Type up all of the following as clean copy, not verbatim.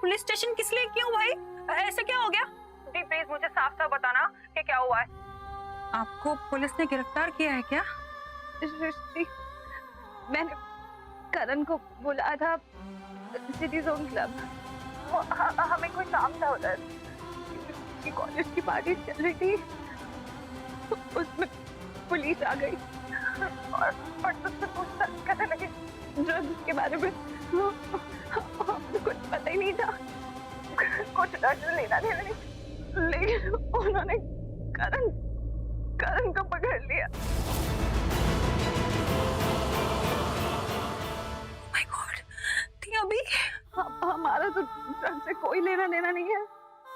Police station किस लिए क्यों भाई? ऐसे क्या हो गया? दी प्लीज मुझे साफ साफ बताना कि क्या हुआ है। आपको पुलिस ने गिरफ्तार किया है क्या? सृष्टि, मैंने करण को बुलाया था सिटी जोन क्लब। हमें कोई काम था उधर, कॉलेज की पार्टी चल रही थी, उसमें पुलिस आ गई और तुझसे पूछताछ करने लगे ड्रग्स के बारे में। हमको कुछ पता ही नहीं था, कुछ डर लेना देना नहीं, लेकिन उन्होंने करण को पकड़ लिया। माय गॉड, अभी हमारा तो ड्रग से कोई लेना देना नहीं है।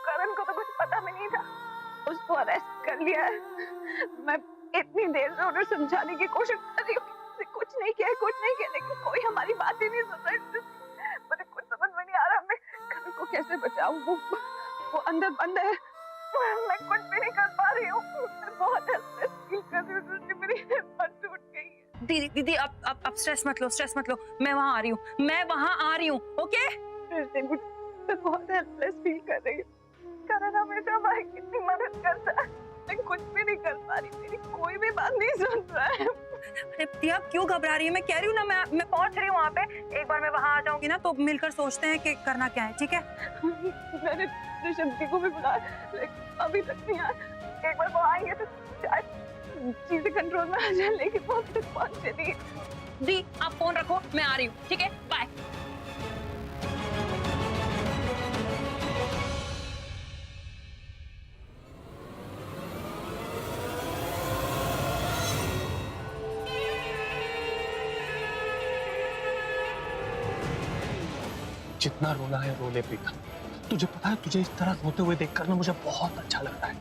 करण को तो कुछ पता भी नहीं था, उसको अरेस्ट कर लिया है। मैं इतनी देर से उन्हें समझाने की कोशिश कर रही हूँ, कुछ नहीं किया, लेकिन कोई हमारी बात ही नहीं सुन रहा। मुझे कुछ समझ में नहीं आ रहा, मैं करण को कैसे बचाऊं? वो अंदर बंद है, मैं कुछ भी नहीं कर पा रही हूँ। मैं बहुत हेल्पलेस फील कर रही हूँ, मेरी हिम्मत टूट गई है। दीदी आप स्ट्रेस मत लो, मैं वहाँ आ रही हूँ, ओके? मैं बहुत हेल्पलेस फील कर रही हूँ। करण हमेशा हमारी कितनी मदद करता है, मैं कुछ भी नहीं कर पा रही, मेरी कोई भी बात नहीं सुन रहा है। अरे दिया, क्यों घबरा रही है? मैं कह रही हूँ ना, मैं पहुंच रही हूँ वहाँ पे। एक बार मैं वहाँ आ जाऊंगी ना तो मिलकर सोचते हैं कि करना क्या है, ठीक है? मैंने ऋषभ जी को भी बुलाया, लेकिन अभी तक नहीं आया। एक बार वो आएंगे तो शायद चीजें कंट्रोल में आ जाए, लेकिन वो अभी तक पहुंचे नहीं। दी आप फोन रखो, मैं आ रही हूँ, ठीक है? बाय। जितना रोना है रो ले प्रीता। तुझे पता है, तुझे इस तरह रोते हुए देखकर ना मुझे बहुत अच्छा लग रहा है,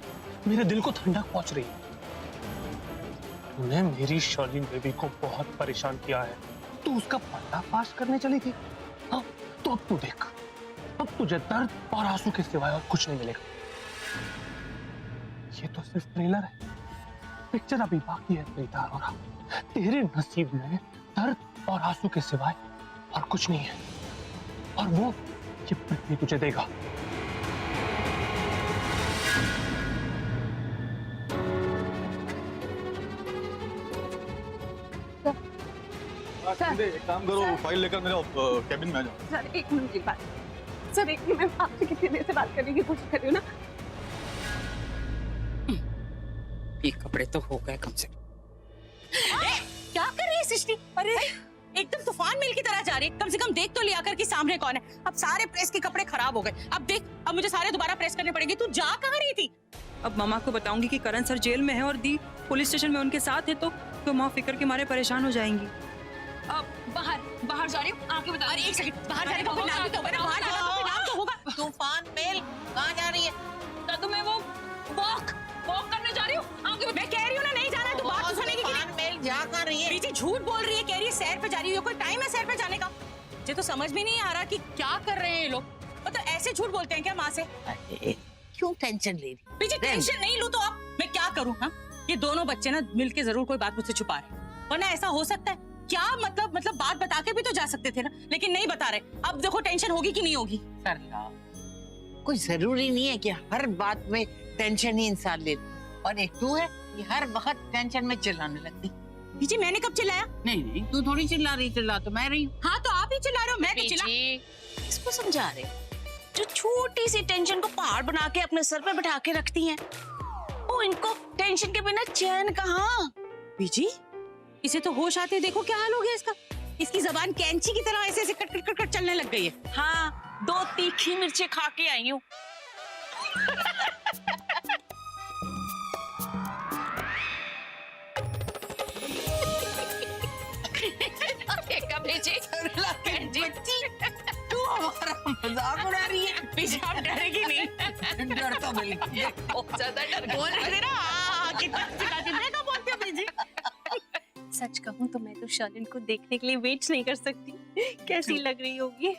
मेरे दिल को ठंडक पहुंच रही है। तूने मेरी शर्लिन बेबी को बहुत परेशान किया है, तू उसका पर्दाफाश करने चली थी। हाँ, तो अब तू देख, अब तुझे दर्द और आंसू के सिवाय और कुछ नहीं मिलेगा। ये तो सिर्फ ट्रेलर है, पिक्चर अभी बाकी है प्रीता अरोरा। तेरे नसीब में दर्द और आंसू के सिवाय और कुछ नहीं है, और वो ये पृथ्वी तुझे देगा। एक काम करो, फाइल लेकर मेरे कैबिन में आ जाओ। सर एक मिनट की बात, सर एक मिनट, मैं आपसे कितनी देर से बात करने की कोशिश कर रही हूँ ना। ये कपड़े तो हो गए कम से कम। क्या कर रही है सृष्टि? अरे एकदम तूफान मेल की तरह जा रही है। कम से कम देख तो लिया कर कि सामने कौन है। अब सारे प्रेस के कपड़े खराब हो गए। अब देख, अब मुझे सारे दोबारा प्रेस करने पड़ेंगे। तू जा कहाँ रही थी? अब मामा को बताऊंगी कि करण सर जेल में है और दी पुलिस स्टेशन में उनके साथ है, तो माँ फिक्र के मारे परेशान हो जाएंगी। अब बाहर जा रही हूँ, आके बता। अरे एक सेकंड, बाहर जाने का कोई नाम तो होगा, बाहर जाने का कोई नाम तो होगा। तूफान मेल कहाँ जा रही है? तो मैं वो वॉक करने जा रही हूँ, आगे मैं कह रही हूँ ना, नहीं जाना। तू बात सुनेगी कि नहीं? मेल जा कर रही है? बीजी झूठ बोल रही है, कह रही है सैर पे जा रही है। कोई टाइम है सैर पे जाने का? मुझे तो समझ में नहीं आ रहा कि क्या कर रहे हैं ये लोग। मतलब ऐसे झूठ बोलते हैं क्या माँ से? क्यों टेंशन ले रही? बीजी टेंशन नहीं लूं तो अब मैं क्या करूँ? हाँ, ये दोनों बच्चे ना मिलके जरूर कोई बात मुझसे छुपा रहे, वरना ऐसा हो सकता है क्या? मतलब बात बता के भी तो जा सकते थे ना, लेकिन नहीं बता रहे। अब देखो टेंशन होगी कि नहीं होगी। सरला, कोई जरूरी नहीं है कि हर बात में टेंशन ही इंसान ले। और एक तू है कि हर वक्त टेंशन में चिल्लाने लगती। बीजी मैंने कब चिल्लाया? नहीं, तू थोड़ी चिल्ला रही, चिल्ला तो मैं रही हूँ। हाँ तो आप ही चिल्ला रहे हो, मैं चिल्ला। इसको समझा रहे, जो छोटी सी टेंशन को पहाड़ बना के अपने सर पे बैठा के रखती हैं, वो इनको टेंशन के बिना चैन कहाँ। बीजी इसे तो होश आते देखो क्या हाल हो गया इसका। इसकी जबान कैंची की तरह ऐसे ऐसे कट कट कट चलने लग गई है। हाँ, 2 तीखी मिर्चें खा के आई हूँ। तू हमारा मजाक उड़ा रही है। बीजी आप डरेगी नहीं? डर तो बिल्कुल बहुत ज्यादा डर बोल रहे ना। कितना चिल्लाती, मैं क्या बोलती हूँ बीजी? सच कहूँ तो मैं तो शर्लिन को देखने के लिए वेट नहीं कर सकती, कैसी लग रही होगी।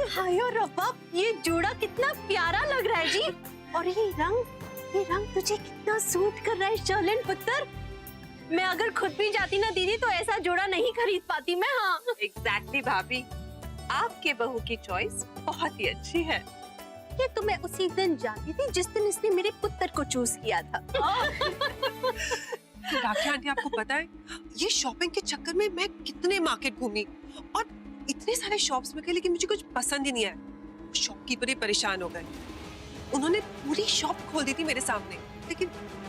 हाय रब्बा, ये जोड़ा कितना प्यारा लग रहा है जी। और ये रंग ये रंग तुझे कितना सूट कर रहा है शर्लिन पुत्र। मैं अगर खुद भी जाती ना दीदी तो ऐसा जोड़ा नहीं खरीद पाती मैं। हाँ एग्जैक्टली भाभी, आपके बहू की चॉइस बहुत ही अच्छी है। ये तो मैं उसी दिन जाती थी जिस दिन इसने मेरे पुत्र को चूज किया था। राखी आंटी, आपको पता है ये शॉपिंग के चक्कर में मैं कितने मार्केट घूमी और इतने सारे शॉप्स में गई, लेकिन मुझे कुछ पसंद ही नहीं आया। शॉपकीपर ही परेशान हो गए, उन्होंने पूरी शॉप खोल दी थी मेरे सामने, लेकिन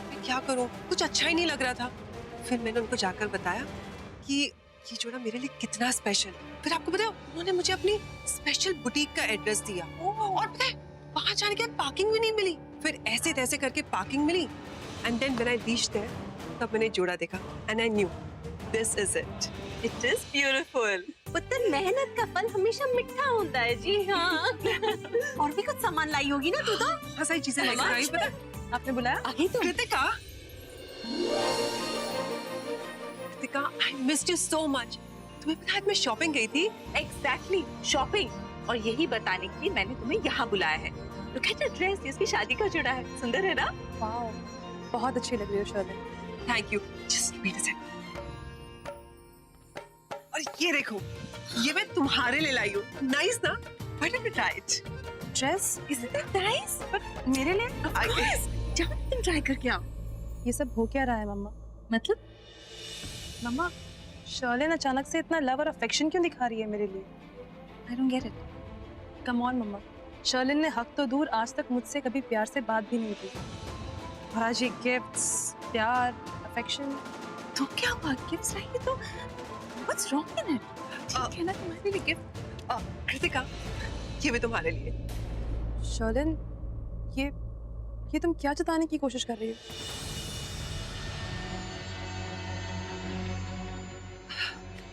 मैं क्या करूं, कुछ अच्छा ही नहीं लग रहा था। फिर मैंने उनको जाकर बताया कि ये जोड़ा मेरे लिए कितना स्पेशल है। फिर आपको पता है उन्होंने मुझे अपनी स्पेशल बुटीक का एड्रेस दिया और पता है वहां जाने के बाद पार्किंग भी नहीं मिली। फिर ऐसे तैसे करके पार्किंग मिली and then when I reached there तब मैंने जोड़ा देखा and I knew this is it, it is beautiful. पुत्र मेहनत का फल हमेशा मीठा होता है जी। हाँ और भी कुछ सामान लाई होगी ना तू तो। बहुत सारी चीजें लेकर आई। पता है आपने बुलाया? आगे तो Kritika, Kritika I missed you so much. तुम्हें पता है मैं शॉपिंग गई थी। एग्जैक्टली शॉपिंग, और यही बताने के लिए मैंने तुम्हें यहाँ बुलाया है। लुक एट द ड्रेस, ये इसकी शादी का जोड़ा है, सुंदर है ना? वाओ, बहुत अच्छी लग रही हो Sherlyn. Thank you, just wait a second. और ये देखो, ये मैं तुम्हारे लिए लाई हूँ। नाइस ना? Why don't you try it? Dress isn't it nice? But मेरे लिए? आई गेस जाओ तुम ट्राई करके आओ। ये सब हो क्या रहा है मम्मा? मतलब मम्मा, शर्लिन अचानक से इतना लव और अफेक्शन क्यों दिखा रही है मेरे लिए? I don't get it. Come on mamma, Sherlyn ने हक तो दूर आज तक मुझसे कभी प्यार से बात भी नहीं की, और आज ये गिफ्ट्स, प्यार, अफेक्शन। तो क्या हुआ? गिफ्ट्स लाइए तो व्हाट्स रॉन्ग इन इट? ठीक है ना, तुम्हारे लिए गिफ्ट। कृतिका, ये भी तुम्हारे लिए। शर्लिन, ये तुम क्या जताने की कोशिश कर रही हो?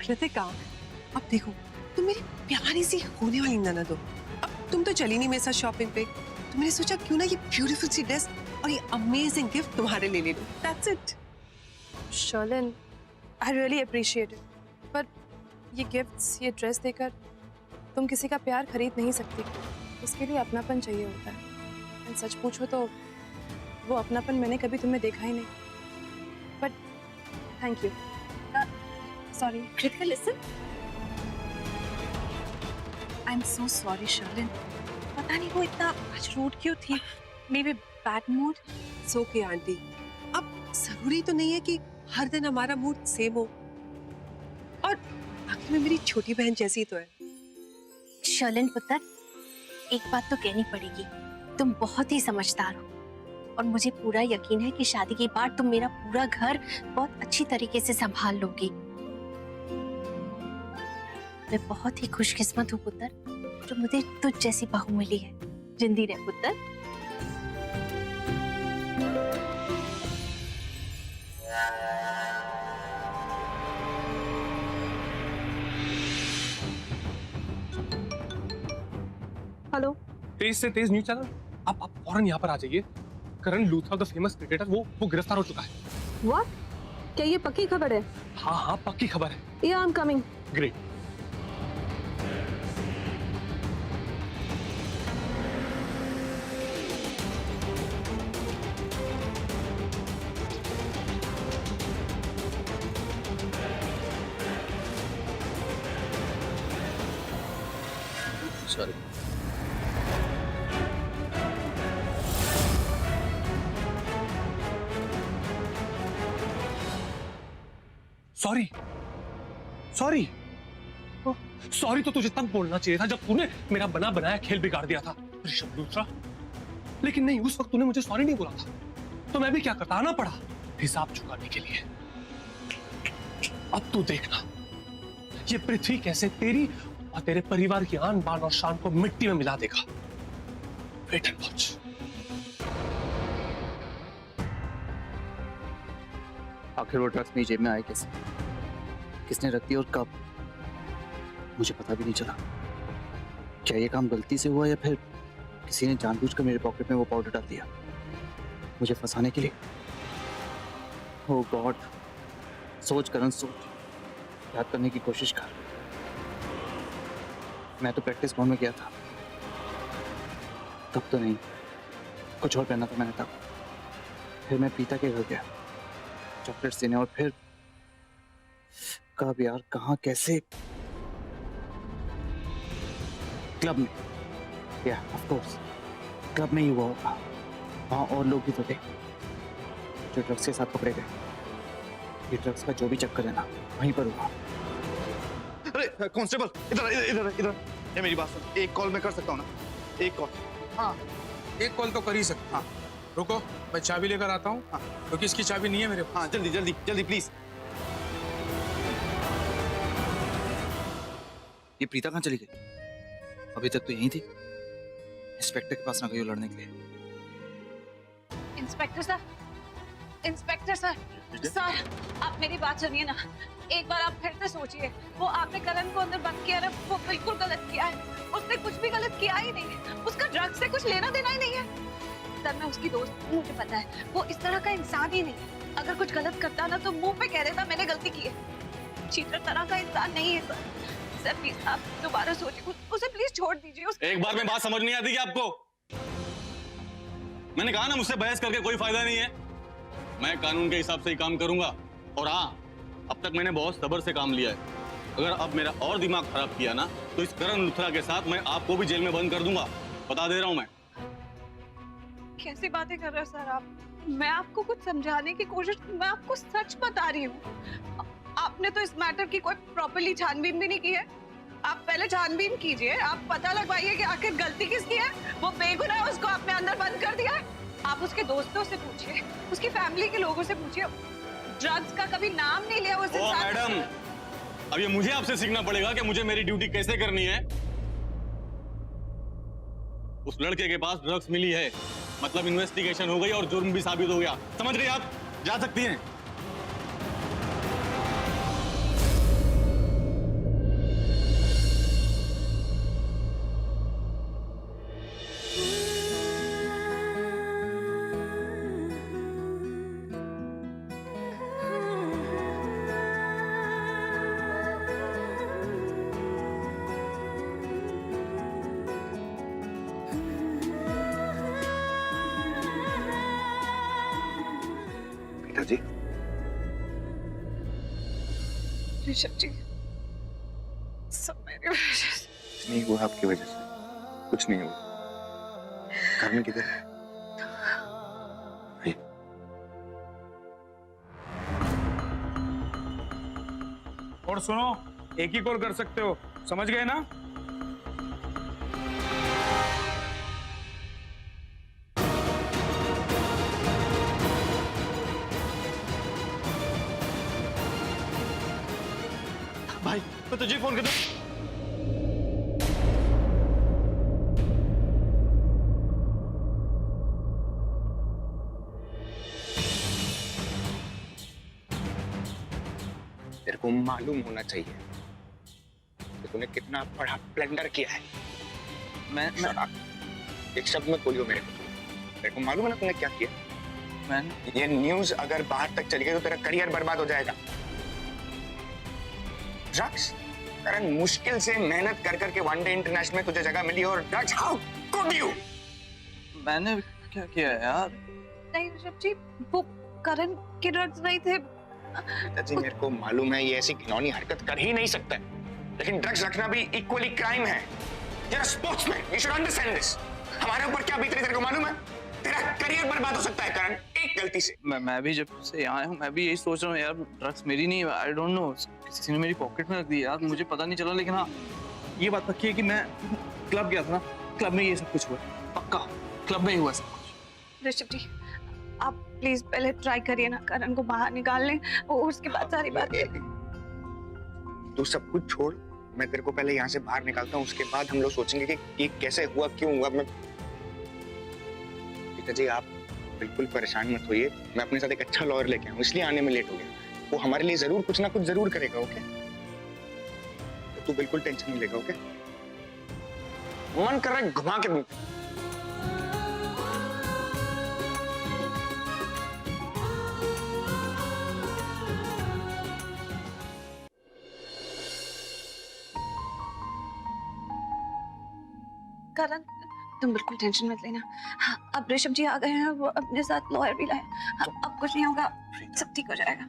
कृतिका, अब देखो तुम मेरी प्यारी सी होने वाली ननद हो। अब तुम तो चली नहीं मेरे साथ शॉपिंग पे, तो मैंने सोचा क्यों ना ये ब्यूटीफुल सी ड्रेस और ये अमेजिंग गिफ्ट तुम्हारे लिए ले लूं। That's it. Sherlyn, I really appreciate it, पर ये गिफ्ट्स, ये ड्रेस देकर तुम किसी का प्यार खरीद नहीं सकती। इसके लिए अपनापन चाहिए होता है। एंड सच पूछो तो वो अपनापन मैंने कभी तुम्हें देखा ही नहीं। But thank you. Sorry Kritika, listen. I am so sorry Sherlin, पता नहीं वो इतना आज रूड क्यों थी। Maybe bad mood. So के आंटी, अब जरूरी तो नहीं है कि हर दिन हमारा मूड सेम हो, और आखिर में मेरी छोटी बहन जैसी तो है। शर्लिन पुत्र, एक बात तो कहनी पड़ेगी, तुम बहुत ही समझदार हो और मुझे पूरा यकीन है कि शादी के बाद तुम मेरा पूरा घर बहुत अच्छी तरीके से संभाल लोगी। मैं बहुत ही खुशकिस्मत हूँ पुत्र, जो मुझे तुझ जैसी बहू मिली है। जिंदी रह पुत्र। हेलो। तेज से तेज न्यूज चैनल, आप फौरन यहाँ पर आ जाइए। Karan Luthra, the famous cricketer, वो गिरफ्तार हो चुका है। व्हाट? क्या ये पक्की खबर है? हाँ, पक्की खबर है। या I am coming. Great. Sorry. Sorry, sorry, sorry तो तुझे तब बोलना चाहिए था जब तूने मेरा बना बनाया खेल बिगाड़ दिया था ऋषभ लूथरा। लेकिन नहीं, उस वक्त तूने मुझे सॉरी नहीं बोला था, तो मैं भी क्या करता, आना पड़ा हिसाब चुकाने के लिए। अब तू देखना, ये पृथ्वी कैसे तेरी और तेरे परिवार की आन बान और शान को मिट्टी में मिला देगा। Wait and watch. आखिर वो ड्रग्स मेरी जेब में आए कैसे, किसने रख दी और कब, मुझे पता भी नहीं चला। क्या ये काम गलती से हुआ या फिर किसी ने जानबूझकर मेरे पॉकेट में वो पाउडर डाल दिया मुझे फंसाने के लिए? ओह गॉड, सोच करण सोच, याद करने की कोशिश कर। मैं तो प्रैक्टिस ग्राउंड में गया था, तब तो नहीं, कुछ और पहना था मैंने तब। फिर मैं प्रीता के घर गया चॉकलेट्स देने, और फिर कब यार, कहाँ, कैसे? क्लब में। या ऑफ कोर्स क्लब में ही हुआ होगा। वहाँ और लोग भी तो थे जो ड्रग्स के साथ पकड़े गए। ये ड्रग्स का जो भी चक्कर है ना, वहीं पर हुआ। अरे कांस्टेबल, इधर इधर इधर, ये मेरी बात सुन। एक कॉल मैं कर सकता हूँ ना? एक कॉल? हाँ, एक कॉल तो कर ही सकता। हाँ, रुको मैं चाबी लेकर आता हूँ। हाँ, क्योंकि इसकी चाबी नहीं है मेरे पास। हाँ जल्दी जल्दी जल्दी प्लीज। ये प्रीता कहाँ चली गई? अभी तक तो यहीं थी। इंस्पेक्टर के पास ना गई लड़ने के लिए। Inspector sir, inspector sir, sir आप मेरी बात सुनिए ना। एक बार आप फिर से सोचिए। वो आपने करण को अंदर बंद किया ना, वो बिल्कुल गलत किया है। उसने कुछ भी गलत किया ही नहीं। उसका ड्रग्स से कुछ लेना देना ही नहीं है। सर मैं उसकी दोस्त हूँ, मुझे पता है वो इस तरह का इंसान ही नहीं है। अगर कुछ गलत करता ना तो मुंह पे कह देता मैंने गलती की है। चीटर तरह का इंसान नहीं है सर। सर प्लीज आप दोबारा सोचिए, उसे प्लीज छोड़ दीजिए। एक बार में बात समझ नहीं आती क्या आपको? मैंने कहा ना, मुझसे बहस करके कोई फायदा नहीं है। मैं कानून के हिसाब से ही काम करूंगा। और हाँ, अब तक मैंने बहुत सब्र से काम लिया है। अगर अब मेरा और दिमाग खराब किया ना तो इस करण लुथरा के साथ मैं आपको भी जेल में बंद कर दूंगा। बता दे रहा हूं मैं। कैसी बातें कर रहे हो सर आप? मैं आपको कुछ समझाने की कोशिश, मैं आपको सच बता रही हूँ। आपने तो इस मैटर की कोई प्रॉपर्ली छानबीन भी नहीं की है। आप पहले छानबीन कीजिए, आप पता लगवाइए कि आखिर गलती किसकी है। वो बेगुनाह है, उसको आपने अंदर बंद कर दिया है। आप उसके दोस्तों से पूछिए, उसकी फैमिली के लोगों से पूछिए। ड्रग्स का कभी नाम नहीं लिया उस इंसान ने। मैडम, अब ये मुझे आपसे सीखना पड़ेगा कि मुझे मेरी ड्यूटी कैसे करनी है। उस लड़के के पास ड्रग्स मिली है, मतलब इन्वेस्टिगेशन हो गई और जुर्म भी साबित हो गया। समझ रही आप? जा सकती हैं। जी ऋषभ जी, सब मेरी वजह से। नहीं हुआ आपकी वजह से, कुछ नहीं हुआ। करण किधर है? और सुनो, एक ही कॉल कर सकते हो, समझ गए ना? भाई मैं तुझे फोन करता। तेरे को मालूम होना चाहिए कि तूने कितना बड़ा ब्लंडर किया है। मैं एक शब्द मत बोलियो मेरे को। तेरे को मालूम है ना तूने क्या किया? ये न्यूज अगर बाहर तक चली गई तो तेरा करियर बर्बाद हो जाएगा। ड्रग्स, करण मुश्किल से मेहनत कर करके वनडे इंटरनेशनल में तुझे जगह मिली और ड्रग्स, हाउ कुड यू? मैंने क्या किया यार? नहीं ऋषभ जी, वो करण के ड्रग्स नहीं थे। पिताजी मेरे को मालूम है ये ऐसी घिनौनी हरकत कर ही नहीं सकता है, लेकिन ड्रग्स रखना भी इक्वली क्राइम है। You're a sportsman, you should understand this। हमारे ऊपर क्या बीत रही तेरे को मालूम है? तेरा करियर बर्बाद हो सकता है करण, एक गलती से। मैं भी जब से यहाँ आया हूँ मैं भी यही सोच रहा हूँ यार, ड्रग्स मेरी नहीं है। आई डोंट नो, किसी ने मेरी पॉकेट में रख दी यार, मुझे पता नहीं चला। लेकिन हाँ, ये बात पक्की है कि मैं क्लब गया था ना, क्लब में ये सब कुछ हुआ, पक्का क्लब में ही हुआ सब कुछ। ऋषभ जी आप प्लीज पहले ट्राई करिए ना, करण को बाहर निकाल लें और उसके बाद सारी बात। तू सब कुछ छोड़, मैं तेरे को पहले यहाँ से बाहर निकालता हूँ, उसके बाद हम लोग सोचेंगे कि ये कैसे हुआ, क्यों हुआ। मैं पिताजी आप बिल्कुल परेशान मत होइए, मैं अपने साथ एक अच्छा लॉयर लेके आऊँ, इसलिए आने में लेट हो गया। वो हमारे लिए जरूर कुछ ना कुछ जरूर करेगा। ओके, तो तू बिल्कुल टेंशन नहीं लेगा। ओके, मन कर रहा है घुमा के दूं। तुम बिल्कुल टेंशन मत लेना। हाँ, अब ऋषभ जी आ गए हैं, वो अपने साथ लॉयर भी लाए। हाँ, अब कुछ नहीं होगा, सब ठीक हो जाएगा।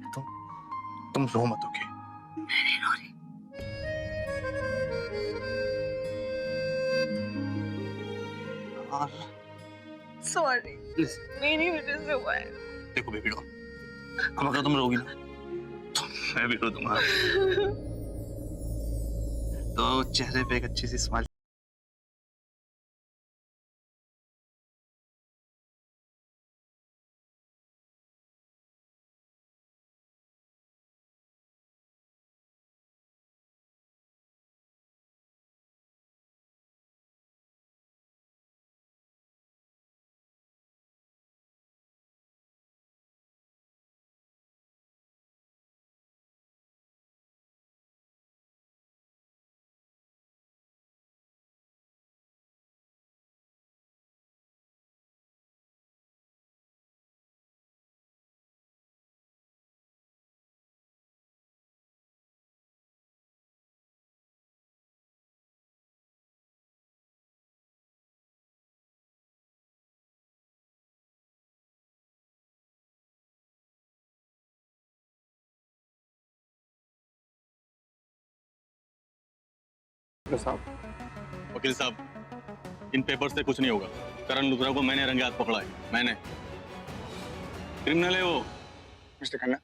तुम रो मत, ओके? मैं नहीं रो रही। सॉरी, मेरी वजह से हुआ है। देखो बेबी डॉल, अब अगर तुम रोगी ना तो मैं भी रो दूंगा। तो चेहरे पे एक अच्छी सी स्माइल। वकील साहब, इन पेपर से कुछ नहीं होगा। करण लुथरा को मैंने रंगे हाथ पकड़ा है, मैंने। क्रिमिनल है वो। मिस्टर खन्ना,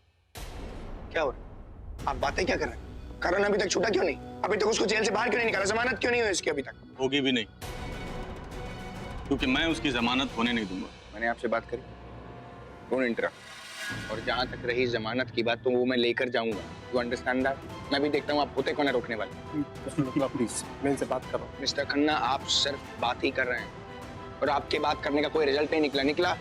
क्या हो रहा है? आप बातें क्या कर रहे हैं? करण अभी तक छूटा क्यों नहीं? अभी तक उसको जेल से बाहर क्यों नहीं निकाला? जमानत क्यों नहीं हुई उसकी अभी तक? होगी भी नहीं, क्योंकि मैं उसकी जमानत होने नहीं दूंगा। मैंने आपसे बात करी, डोंट इंटरप्ट। और जहां तक रही जमानत की बात, तो वो मैं लेकर जाऊंगा। You understand that? मैं भी देखता हूँ आप होते कौन है रोकने वाले। प्लीज, मैं इनसे बात कर रहा हूँ। मिस्टर खन्ना, आप सिर्फ बात ही कर रहे हैं और आपके बात करने का कोई रिजल्ट नहीं निकला।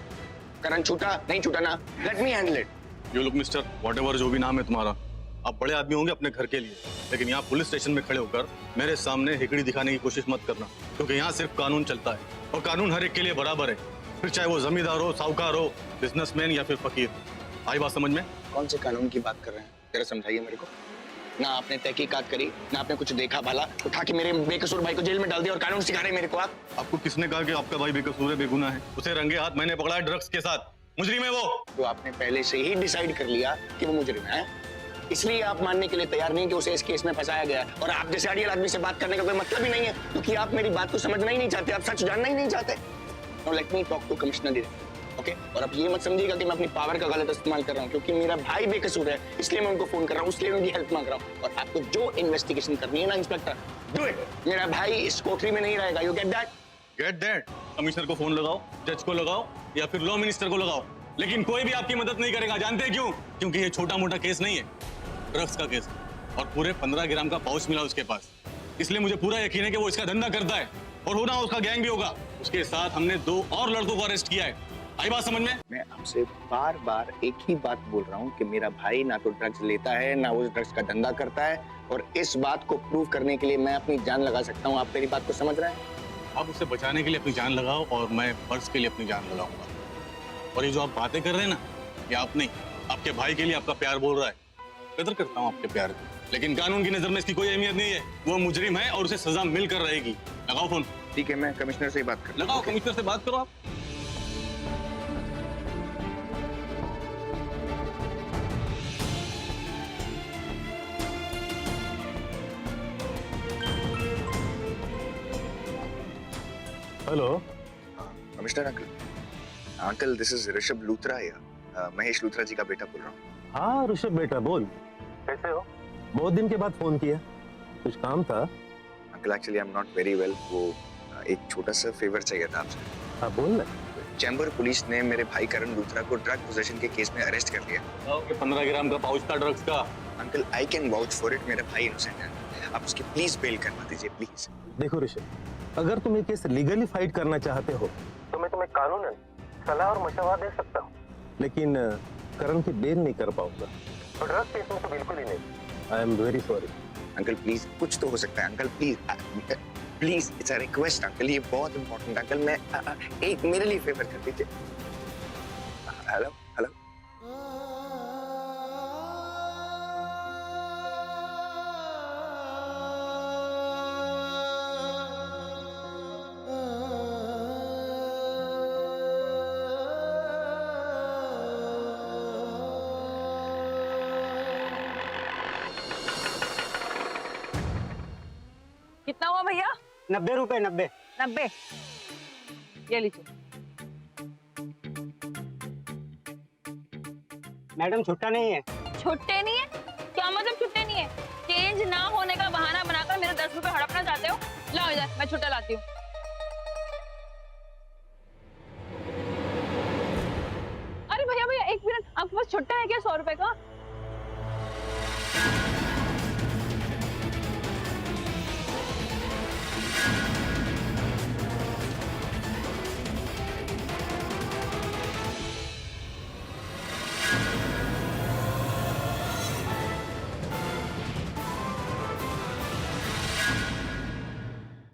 करण छूटा नहीं छूटा ना, let me handle it. You look mister, whatever जो भी नाम है तुम्हारा, आप बड़े आदमी होंगे अपने घर के लिए, लेकिन यहाँ पुलिस स्टेशन में खड़े होकर मेरे सामने हिकड़ी दिखाने की कोशिश मत करना, क्योंकि यहाँ सिर्फ कानून चलता है और कानून हर एक के लिए बराबर है, फिर चाहे वो जमींदार हो, साहूकार हो, बिजनेसमैन या फिर फकीर। आई बात समझ में? कौन से कानून की बात कर रहे हैं? जरा समझाइए मेरे को। ना आपने तहकीकात करी, ना आपने कुछ देखा भाला, उठा के मेरे बेकसूर भाई को जेल में डाल दिया और कानून सिखा रहे मेरे को आप। आपको किसने कहा कि आपका भाई बेकसूर है, बेगुनाह है? उसे रंगे हाथ मैंने पकड़ा है ड्रग्स के साथ, मुजरिम है वो। तो आपने पहले से ही डिसाइड कर लिया कि वो मुजरिम है, इसलिए आप मानने के लिए तैयार नहीं कि उसे इस केस में फंसाया गया। और आप जैसे अड़ियल आदमी से बात करने का कोई मतलब ही नहीं है, क्योंकि आप मेरी बात को समझना ही नहीं चाहते, आप सच जानना ही नहीं चाहते। Now let me talk to commissioner दी, ओके? और आप ये मत समझिएगा कि मैं अपनी पावर का गलत इस्तेमाल कर रहा हूँ, क्योंकि मेरा भाई बेकसूर है, इसलिए मैं उनको फोन कर रहा हूँ, इसलिए उनकी हेल्प मांग रहा हूँ। और आपको जो इन्वेस्टिगेशन करनी है ना इंस्पेक्टर, डू इट। मेरा भाई इस कोठरी में नहीं रहेगा, you get that? Get that? Commissioner को फोन लगाओ, जज को लगाओ या फिर लॉ मिनिस्टर को लगाओ, लेकिन कोई भी आपकी मदद नहीं करेगा। जानते हैं क्यों? क्योंकि ये छोटा मोटा केस नहीं है, ड्रग्स का केस है और पूरे 15 ग्राम का पाउच मिला उसके पास, इसलिए मुझे पूरा यकीन है कि वो इसका धंधा करता है और होना उसका गैंग भी होगा। उसके साथ हमने 2 और लड़कों को अरेस्ट किया है। आई बात समझ में? मैं आपसे बार बार एक ही बात बोल रहा हूँ कि मेरा भाई ना तो ड्रग्स लेता है, ना वो ड्रग्स का धंधा करता है, और इस बात को प्रूव करने के लिए मैं अपनी जान लगा सकता हूँ। आप मेरी बात को समझ रहे हैं? आप उसे बचाने के लिए अपनी जान लगाओ और मैं पर्स के लिए अपनी जान लगाऊंगा। और ये जो आप बातें कर रहे हैं ना, ये आप नहीं, आपके भाई के लिए आपका प्यार बोल रहा है। कदर करता हूँ आपके प्यार की, लेकिन कानून की नजर में इसकी कोई अहमियत नहीं है। वो मुजरिम है और उसे सजा मिलकर रहेगी। लगाओ फोन। ठीक है, मैं कमिश्नर से ही बात कर लगाओ, कमिश्नर से बात करो आप। Hello commissioner uncle, this is Rishabh Luthra या महेश लूथरा जी का बेटा बोल रहा हूँ। हाँ ऋषभ बेटा, बोल। कैसे हो? बहुत दिन के बाद फोन किया, कुछ काम था? Uncle actually I am not very well, वो एक छोटा सा फेवर चाहिए था आपसे। हाँ बोल ना। चैम्बर पुलिस ने मेरे भाई करण लूथरा को ड्रग पोजेशन के केस में अरेस्ट कर लिया। 15 ग्राम का पाउच था ड्रग्स का। Uncle I can vouch for it, मेरा भाई इनोसेंट है, आप उसकी प्लीज बेल करवा दीजिए प्लीज। देखो ऋषभ, अगर तुम ये केस लीगली फाइट करना चाहते हो तो मैं तुम्हें कानूनन सलाह और मशवरा दे सकता हूँ, लेकिन करण की बेल नहीं कर पाऊंगा। और ड्रग केस में तो बिल्कुल ही नहीं। I am very sorry. Uncle please, कुछ तो हो सकता है uncle, please please, it's a request uncle, ये बहुत इंपॉर्टेंट अंकल, मैं एक मेरे लिए फेवर कर दीजिए। हेलो हेलो, कितना हुआ भैया? 90 रुपए 90। 90। ये लीजिए। मैडम छुट्टा नहीं है। छुट्टे नहीं है? क्या मतलब छुट्टे नहीं है? चेंज ना होने का बहाना बनाकर मेरे 10 रुपए हड़पना चाहते हो? लाओ इधर, मैं छुट्टा लाती हूँ।